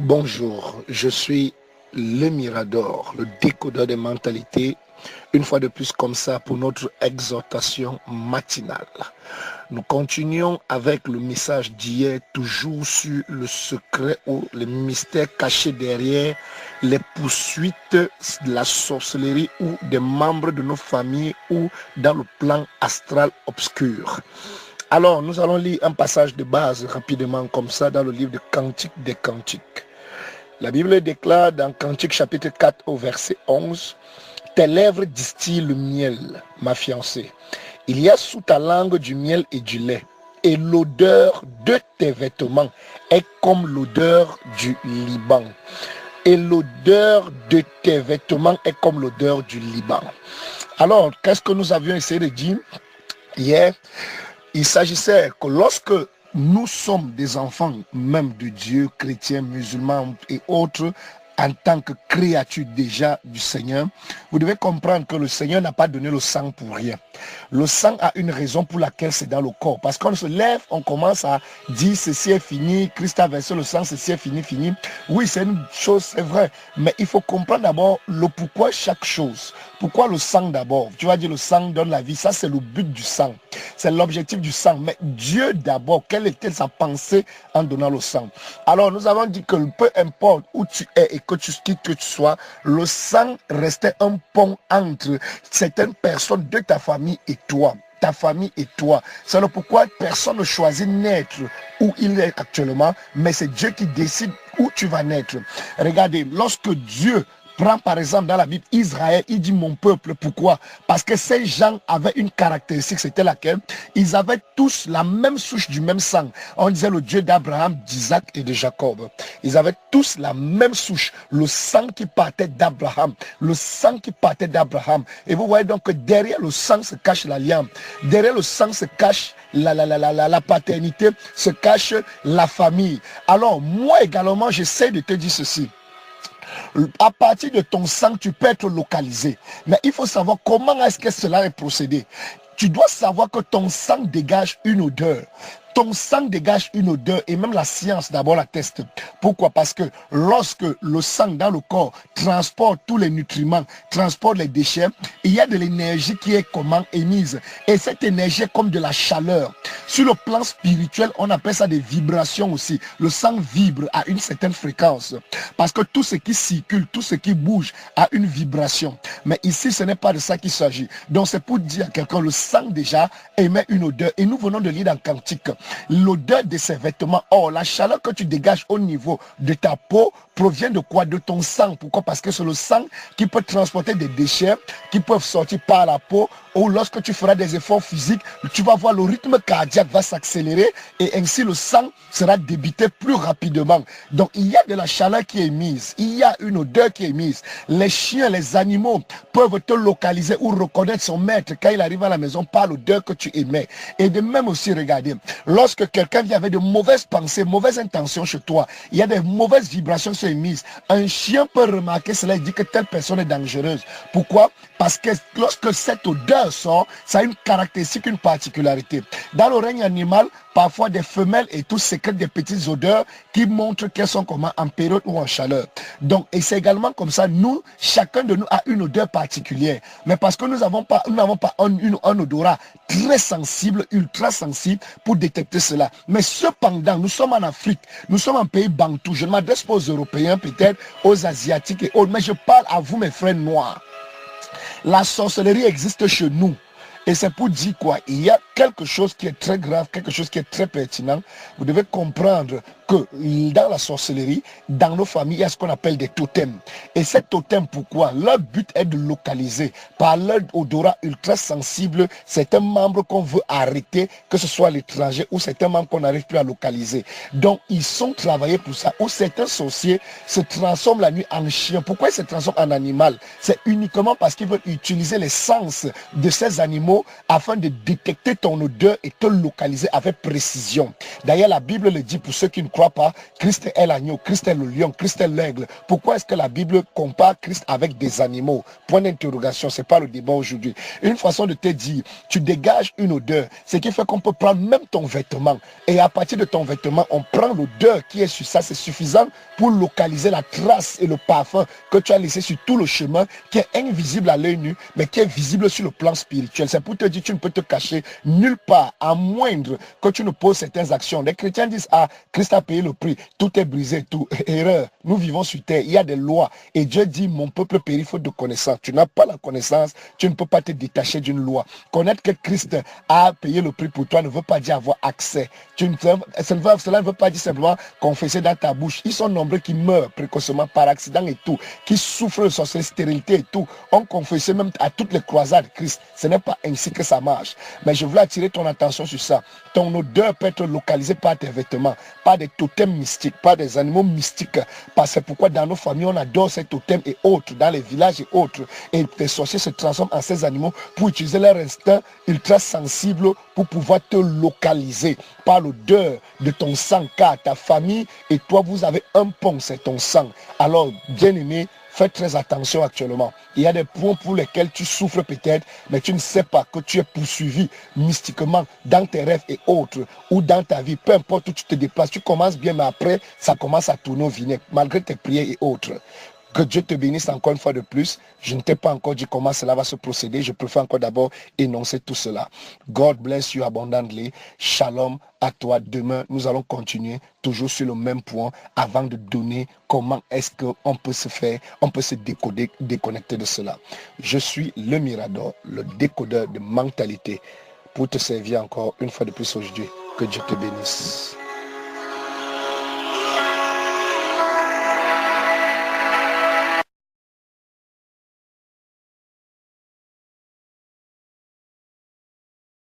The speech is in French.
Bonjour, je suis le Mirador, le décodeur des mentalités, une fois de plus comme ça pour notre exhortation matinale. Nous continuons avec le message d'hier, toujours sur le secret ou les mystères cachés derrière les poursuites de la sorcellerie ou des membres de nos familles ou dans le plan astral obscur. Alors, nous allons lire un passage de base rapidement comme ça dans le livre de Cantiques des Cantiques. La Bible déclare dans Cantique chapitre 4 au verset 11, « Tes lèvres distillent le miel, ma fiancée. Il y a sous ta langue du miel et du lait, et l'odeur de tes vêtements est comme l'odeur du Liban. » Et l'odeur de tes vêtements est comme l'odeur du Liban. Alors, qu'est-ce que nous avions essayé de dire hier? Il s'agissait que lorsque nous sommes des enfants même de Dieu, chrétiens, musulmans et autres, en tant que créatures déjà du Seigneur, vous devez comprendre que le Seigneur n'a pas donné le sang pour rien. Le sang a une raison pour laquelle c'est dans le corps. Parce qu'on se lève, on commence à dire ceci est fini, Christ a versé le sang, ceci est fini, fini. Oui, c'est une chose, c'est vrai. Mais il faut comprendre d'abord le pourquoi chaque chose. Pourquoi le sang d'abord? Tu vas dire le sang donne la vie. Ça, c'est le but du sang. C'est l'objectif du sang. Mais Dieu d'abord, quelle était sa pensée en donnant le sang? Alors, nous avons dit que peu importe où tu es et que tu sois, le sang restait un pont entre certaines personnes de ta famille et toi. Ta famille et toi. C'est le pourquoi personne ne choisit naître où il est actuellement, mais c'est Dieu qui décide où tu vas naître. Regardez, lorsque Dieu prend par exemple dans la Bible Israël, il dit mon peuple. Pourquoi? Parce que ces gens avaient une caractéristique, c'était laquelle? Ils avaient tous la même souche du même sang. On disait le Dieu d'Abraham, d'Isaac et de Jacob. Ils avaient tous la même souche, le sang qui partait d'Abraham, le sang qui partait d'Abraham. Et vous voyez donc que derrière le sang se cache l'alliance, derrière le sang se cache la paternité, se cache la famille. Alors moi également, j'essaie de te dire ceci. À partir de ton sang, tu peux être localisé. Mais il faut savoir comment est-ce que cela est procédé. Tu dois savoir que ton sang dégage une odeur. Ton sang dégage une odeur et même la science d'abord l'atteste. Pourquoi? Parce que lorsque le sang dans le corps transporte tous les nutriments, transporte les déchets, il y a de l'énergie qui est comment émise. Et cette énergie est comme de la chaleur. Sur le plan spirituel, on appelle ça des vibrations aussi. Le sang vibre à une certaine fréquence. Parce que tout ce qui circule, tout ce qui bouge a une vibration. Mais ici, ce n'est pas de ça qu'il s'agit. Donc c'est pour dire à quelqu'un, le sang déjà émet une odeur. Et nous venons de lire dans Cantique l'odeur de ses vêtements. Or, la chaleur que tu dégages au niveau de ta peau provient de quoi? De ton sang. Pourquoi? Parce que c'est le sang qui peut transporter des déchets qui peuvent sortir par la peau, ou lorsque tu feras des efforts physiques, tu vas voir le rythme cardiaque va s'accélérer et ainsi le sang sera débité plus rapidement. Donc il y a de la chaleur qui est émise, il y a une odeur qui est émise. Les chiens, les animaux peuvent te localiser ou reconnaître son maître quand il arrive à la maison par l'odeur que tu émets. Et de même aussi, regardez, lorsque quelqu'un vient avec de mauvaises pensées, mauvaises intentions chez toi, il y a des mauvaises vibrations qui sont émises. Un chien peut remarquer cela et dire que telle personne est dangereuse. Pourquoi? Parce que lorsque cette odeur sort, ça a une caractéristique, une particularité. Dans le règne animal, parfois des femelles et tout sécrètent des petites odeurs qui montrent qu'elles sont comment en période ou en chaleur. Donc, et c'est également comme ça, nous, chacun de nous a une odeur particulière. Mais parce que nous n'avons pas un odorat très sensible, ultra sensible pour détecter cela. Mais cependant, nous sommes en Afrique, nous sommes un pays bantou. Je ne m'adresse pas aux Européens, peut-être aux Asiatiques et autres, mais je parle à vous, mes frères noirs. La sorcellerie existe chez nous. Et c'est pour dire quoi? Il y a quelque chose qui est très grave, quelque chose qui est très pertinent. Vous devez comprendre que dans la sorcellerie, dans nos familles, il y a ce qu'on appelle des totems. Et ces totems, pourquoi? Leur but est de localiser par leur odorat ultra sensible certains membres qu'on veut arrêter, que ce soit à l'étranger ou certains membres qu'on n'arrive plus à localiser. Donc, ils sont travaillés pour ça. Ou certains sorciers se transforment la nuit en chien. Pourquoi ils se transforment en animal? C'est uniquement parce qu'ils veulent utiliser les sens de ces animaux afin de détecter ton odeur et te localiser avec précision. D'ailleurs, la Bible le dit pour ceux qui ne croient crois pas. Christ est l'agneau, Christ est le lion, Christ est l'aigle. Pourquoi est-ce que la Bible compare Christ avec des animaux? Point d'interrogation, c'est pas le débat aujourd'hui. Une façon de te dire, tu dégages une odeur, ce qui fait qu'on peut prendre même ton vêtement. Et à partir de ton vêtement, on prend l'odeur qui est sur ça. C'est suffisant pour localiser la trace et le parfum que tu as laissé sur tout le chemin, qui est invisible à l'œil nu, mais qui est visible sur le plan spirituel. C'est pour te dire, tu ne peux te cacher nulle part, à moindre que tu ne poses certaines actions. Les chrétiens disent, ah, Christ a payé le prix, tout est brisé, tout. Erreur. Nous vivons sur terre, il y a des lois. Et Dieu dit, mon peuple périt faute de connaissance. Tu n'as pas la connaissance, tu ne peux pas te détacher d'une loi. Connaître que Christ a payé le prix pour toi ne veut pas dire avoir accès. Cela ne veut pas dire simplement confesser dans ta bouche. Ils sont nombreux qui meurent précocement par accident et tout, qui souffrent de sorcellerie, stérilité et tout. On confessait même à toutes les croisades Christ. Ce n'est pas ainsi que ça marche. Mais je voulais attirer ton attention sur ça. Ton odeur peut être localisée par tes vêtements, par des totems mystiques, par des animaux mystiques. Parce que pourquoi dans nos familles on adore ces totems et autres, dans les villages et autres. Et les sorciers se transforment en ces animaux pour utiliser leur instinct ultra sensible pour pouvoir te localiser par l'odeur de ton sang. Car ta famille et toi, vous avez un pont, c'est ton sang. Alors, bien aimé, fais très attention actuellement. Il y a des points pour lesquels tu souffres peut-être, mais tu ne sais pas que tu es poursuivi mystiquement dans tes rêves et autres, ou dans ta vie, peu importe où tu te déplaces. Tu commences bien, mais après, ça commence à tourner au vinaigre, malgré tes prières et autres. Que Dieu te bénisse encore une fois de plus. Je ne t'ai pas encore dit comment cela va se procéder. Je préfère encore d'abord énoncer tout cela. God bless you abundantly. Shalom à toi. Demain, nous allons continuer toujours sur le même point avant de donner comment est-ce qu'on peut se faire, on peut se déconnecter de cela. Je suis le Mirador, le décodeur de mentalité pour te servir encore une fois de plus aujourd'hui. Que Dieu te bénisse.